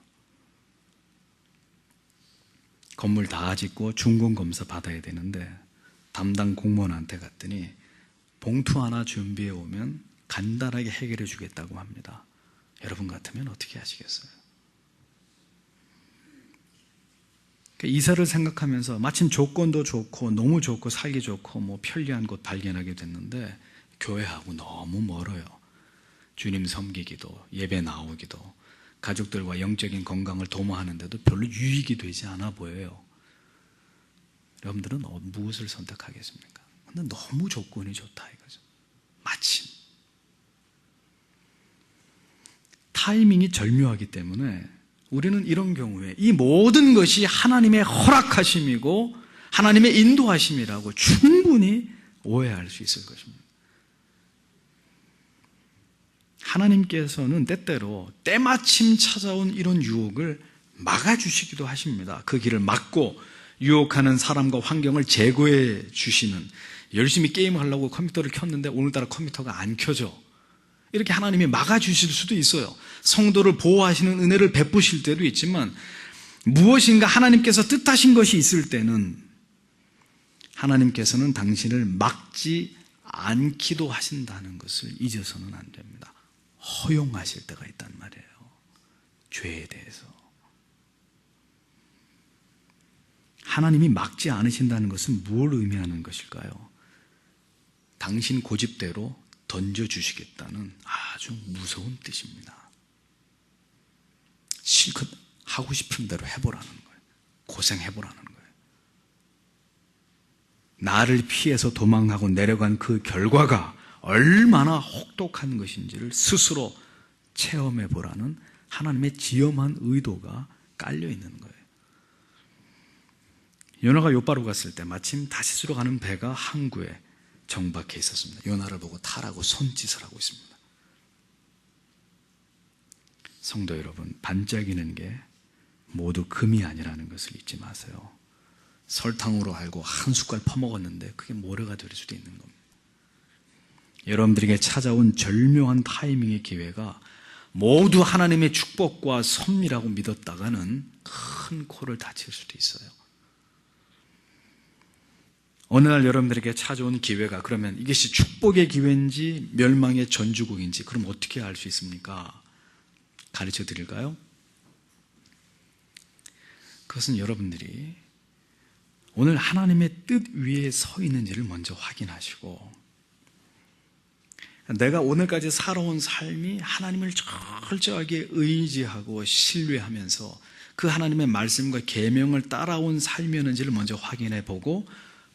건물 다 짓고 준공검사 받아야 되는데 담당 공무원한테 갔더니 봉투 하나 준비해 오면 간단하게 해결해 주겠다고 합니다. 여러분 같으면 어떻게 하시겠어요? 이사를 생각하면서 마침 조건도 좋고 너무 좋고 살기 좋고 편리한 곳 발견하게 됐는데 교회하고 너무 멀어요. 주님 섬기기도 예배 나오기도 가족들과 영적인 건강을 도모하는데도 별로 유익이 되지 않아 보여요. 여러분들은 무엇을 선택하겠습니까? 근데 너무 조건이 좋다 이거죠. 마침 타이밍이 절묘하기 때문에 우리는 이런 경우에 이 모든 것이 하나님의 허락하심이고 하나님의 인도하심이라고 충분히 오해할 수 있을 것입니다. 하나님께서는 때때로 때마침 찾아온 이런 유혹을 막아주시기도 하십니다. 그 길을 막고 유혹하는 사람과 환경을 제거해 주시는, 열심히 게임하려고 컴퓨터를 켰는데 오늘따라 컴퓨터가 안 켜져. 이렇게 하나님이 막아주실 수도 있어요. 성도를 보호하시는 은혜를 베푸실 때도 있지만 무엇인가 하나님께서 뜻하신 것이 있을 때는 하나님께서는 당신을 막지 않기도 하신다는 것을 잊어서는 안 됩니다. 허용하실 때가 있단 말이에요. 죄에 대해서. 하나님이 막지 않으신다는 것은 뭘 의미하는 것일까요? 당신 고집대로 던져주시겠다는 아주 무서운 뜻입니다. 실컷 하고 싶은 대로 해보라는 거예요. 고생해보라는 거예요. 나를 피해서 도망하고 내려간 그 결과가 얼마나 혹독한 것인지를 스스로 체험해보라는 하나님의 지엄한 의도가 깔려있는 거예요. 요나가 욥바로 갔을 때 마침 다시스로 가는 배가 항구에 정박해 있었습니다. 요나를 보고 타라고 손짓을 하고 있습니다. 성도 여러분, 반짝이는 게 모두 금이 아니라는 것을 잊지 마세요. 설탕으로 알고 한 숟갈 퍼먹었는데 그게 모래가 될 수도 있는 겁니다. 여러분들에게 찾아온 절묘한 타이밍의 기회가 모두 하나님의 축복과 섭리라고 믿었다가는 큰 코를 다칠 수도 있어요. 어느 날 여러분들에게 찾아온 기회가 그러면 이것이 축복의 기회인지 멸망의 전주곡인지 그럼 어떻게 알 수 있습니까? 가르쳐 드릴까요? 그것은 여러분들이 오늘 하나님의 뜻 위에 서 있는지를 먼저 확인하시고, 내가 오늘까지 살아온 삶이 하나님을 철저하게 의지하고 신뢰하면서 그 하나님의 말씀과 계명을 따라온 삶이었는지를 먼저 확인해 보고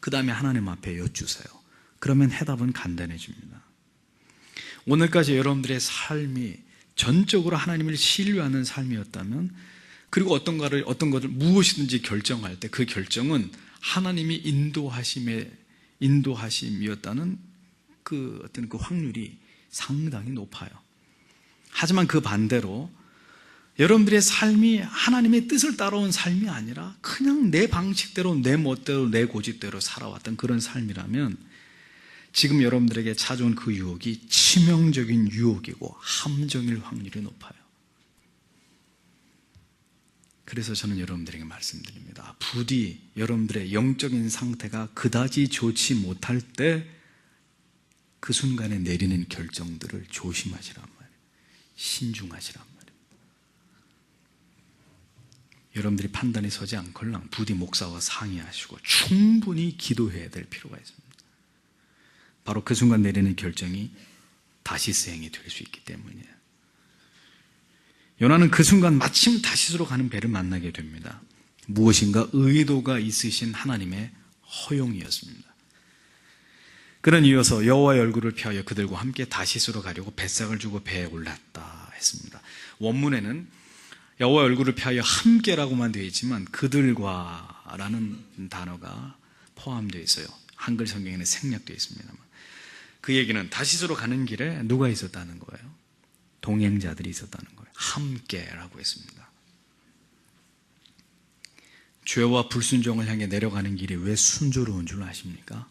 그 다음에 하나님 앞에 여쭈세요. 그러면 해답은 간단해집니다. 오늘까지 여러분들의 삶이 전적으로 하나님을 신뢰하는 삶이었다면, 그리고 어떤 것을 무엇이든지 결정할 때 그 결정은 하나님이 인도하심이었다는 그 확률이 상당히 높아요. 하지만 그 반대로 여러분들의 삶이 하나님의 뜻을 따라온 삶이 아니라 그냥 내 방식대로, 내 멋대로, 내 고집대로 살아왔던 그런 삶이라면 지금 여러분들에게 찾아온 그 유혹이 치명적인 유혹이고 함정일 확률이 높아요. 그래서 저는 여러분들에게 말씀드립니다. 부디 여러분들의 영적인 상태가 그다지 좋지 못할 때 그 순간에 내리는 결정들을 조심하시란 말이에요. 신중하시란 말이에요. 여러분들이 판단이 서지 않걸랑 부디 목사와 상의하시고 충분히 기도해야 될 필요가 있습니다. 바로 그 순간 내리는 결정이 다시 수행이 될 수 있기 때문이에요. 요나는 그 순간 마침 다시스로 가는 배를 만나게 됩니다. 무엇인가 의도가 있으신 하나님의 허용이었습니다. 그런 이어서 여호와의 얼굴을 피하여 그들과 함께 다시스로 가려고 뱃삭을 주고 배에 올랐다 했습니다. 원문에는 여호와의 얼굴을 피하여 함께라고만 되어 있지만 그들과라는 단어가 포함되어 있어요. 한글 성경에는 생략되어 있습니다만, 그 얘기는 다시스로 가는 길에 누가 있었다는 거예요? 동행자들이 있었다는 거예요. 함께라고 했습니다. 죄와 불순종을 향해 내려가는 길이 왜 순조로운 줄 아십니까?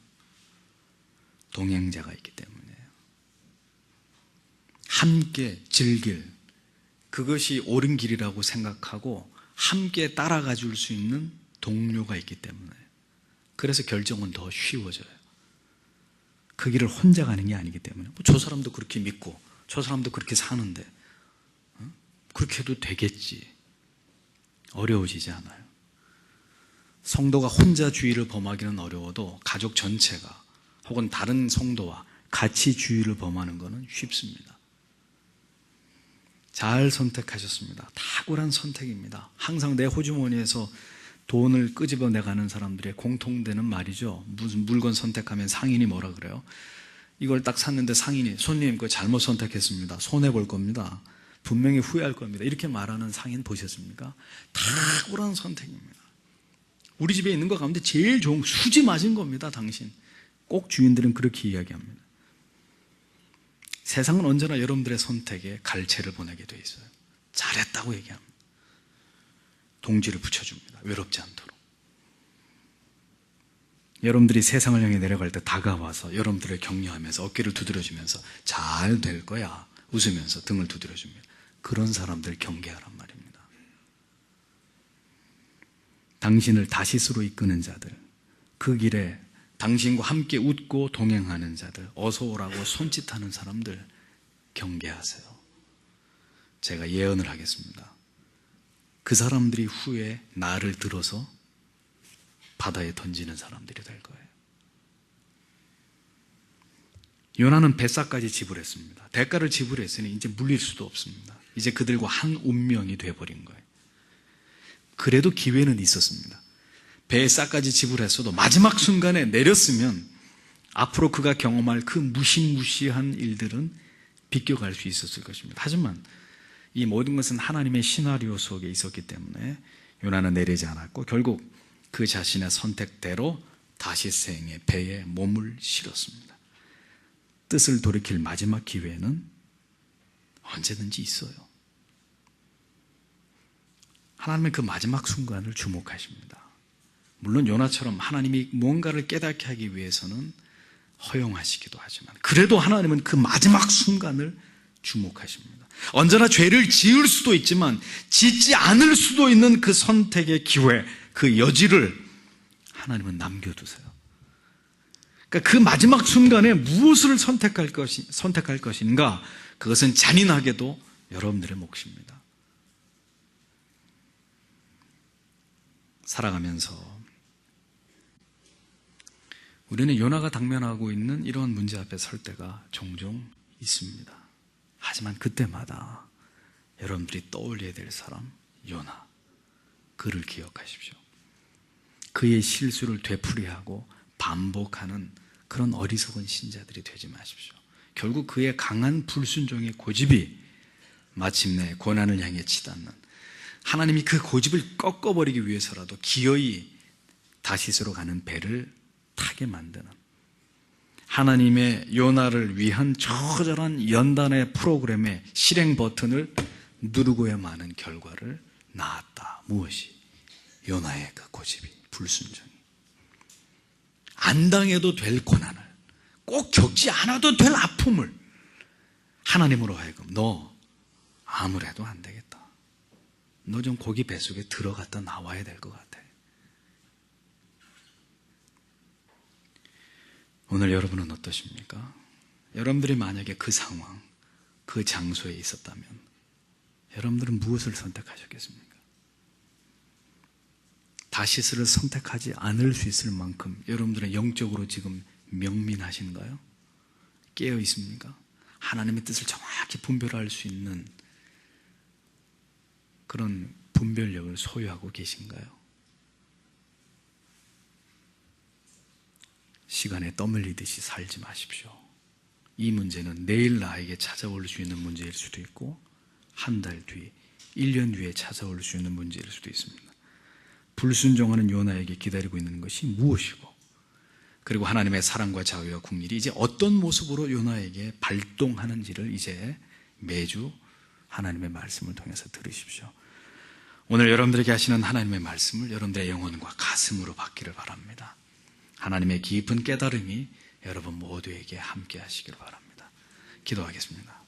동행자가 있기 때문이에요. 함께 즐길, 그것이 옳은 길이라고 생각하고 함께 따라가 줄 수 있는 동료가 있기 때문에, 그래서 결정은 더 쉬워져요. 그 길을 혼자 가는 게 아니기 때문에, 저 사람도 그렇게 믿고 저 사람도 그렇게 사는데 그렇게 해도 되겠지, 어려워지지 않아요. 성도가 혼자 주의를 범하기는 어려워도 가족 전체가 혹은 다른 성도와 같이 주의를 범하는 것은 쉽습니다. 잘 선택하셨습니다. 탁월한 선택입니다. 항상 내 호주머니에서 돈을 끄집어내가는 사람들의 공통되는 말이죠. 무슨 물건 선택하면 상인이 뭐라 그래요? 이걸 딱 샀는데 상인이, 손님 그거 잘못 선택했습니다, 손해볼 겁니다, 분명히 후회할 겁니다, 이렇게 말하는 상인 보셨습니까? 탁월한 선택입니다. 우리 집에 있는 것 가운데 제일 좋은, 수지 맞은 겁니다, 당신. 꼭 주인들은 그렇게 이야기합니다. 세상은 언제나 여러분들의 선택에 갈채를 보내게 돼 있어요. 잘했다고 얘기합니다. 동지를 붙여줍니다. 외롭지 않도록. 여러분들이 세상을 향해 내려갈 때 다가와서 여러분들을 격려하면서 어깨를 두드려주면서 잘 될 거야 웃으면서 등을 두드려줍니다. 그런 사람들 경계하란 말입니다. 당신을 다시스로 이끄는 자들, 그 길에 당신과 함께 웃고 동행하는 자들, 어서 오라고 손짓하는 사람들 경계하세요. 제가 예언을 하겠습니다. 그 사람들이 후에 나를 들어서 바다에 던지는 사람들이 될 거예요. 요나는 뱃삭까지 지불했습니다. 대가를 지불했으니 이제 물릴 수도 없습니다. 이제 그들과 한 운명이 돼버린 거예요. 그래도 기회는 있었습니다. 배의 싹까지 지불했어도 마지막 순간에 내렸으면 앞으로 그가 경험할 그 무시무시한 일들은 비껴갈 수 있었을 것입니다. 하지만 이 모든 것은 하나님의 시나리오 속에 있었기 때문에 요나는 내리지 않았고 결국 그 자신의 선택대로 다시스행의 배에 몸을 실었습니다. 뜻을 돌이킬 마지막 기회는 언제든지 있어요. 하나님은 그 마지막 순간을 주목하십니다. 물론 요나처럼 하나님이 무언가를 깨닫게 하기 위해서는 허용하시기도 하지만, 그래도 하나님은 그 마지막 순간을 주목하십니다. 언제나 죄를 지을 수도 있지만 짓지 않을 수도 있는 그 선택의 기회, 그 여지를 하나님은 남겨두세요. 그러니까 그 마지막 순간에 무엇을 선택할 것인가, 그것은 잔인하게도 여러분들의 몫입니다. 살아가면서 우리는 요나가 당면하고 있는 이러한 문제 앞에 설 때가 종종 있습니다. 하지만 그때마다 여러분들이 떠올려야 될 사람, 요나, 그를 기억하십시오. 그의 실수를 되풀이하고 반복하는 그런 어리석은 신자들이 되지 마십시오. 결국 그의 강한 불순종의 고집이 마침내 고난을 향해 치닫는, 하나님이 그 고집을 꺾어버리기 위해서라도 기어이 다시스로 가는 배를 타게 만드는, 하나님의 요나를 위한 처절한 연단의 프로그램의 실행 버튼을 누르고야 마는 결과를 낳았다. 무엇이? 요나의 그 고집이, 불순종이. 안 당해도 될 고난을, 꼭 겪지 않아도 될 아픔을 하나님으로 하여금 너 아무래도 안 되겠다, 너 좀 고기 뱃속에 들어갔다 나와야 될 것 같아. 오늘 여러분은 어떠십니까? 여러분들이 만약에 그 상황, 그 장소에 있었다면 여러분들은 무엇을 선택하셨겠습니까? 다시스를 선택하지 않을 수 있을 만큼 여러분들은 영적으로 지금 명민하신가요? 깨어 있습니까? 하나님의 뜻을 정확히 분별할 수 있는 그런 분별력을 소유하고 계신가요? 시간에 떠밀리듯이 살지 마십시오. 이 문제는 내일 나에게 찾아올 수 있는 문제일 수도 있고 한 달 뒤, 1년 뒤에 찾아올 수 있는 문제일 수도 있습니다. 불순종하는 요나에게 기다리고 있는 것이 무엇이고, 그리고 하나님의 사랑과 자유와 국률이 이제 어떤 모습으로 요나에게 발동하는지를 이제 매주 하나님의 말씀을 통해서 들으십시오. 오늘 여러분들에게 하시는 하나님의 말씀을 여러분들의 영혼과 가슴으로 받기를 바랍니다. 하나님의 깊은 깨달음이 여러분 모두에게 함께 하시기를 바랍니다. 기도하겠습니다.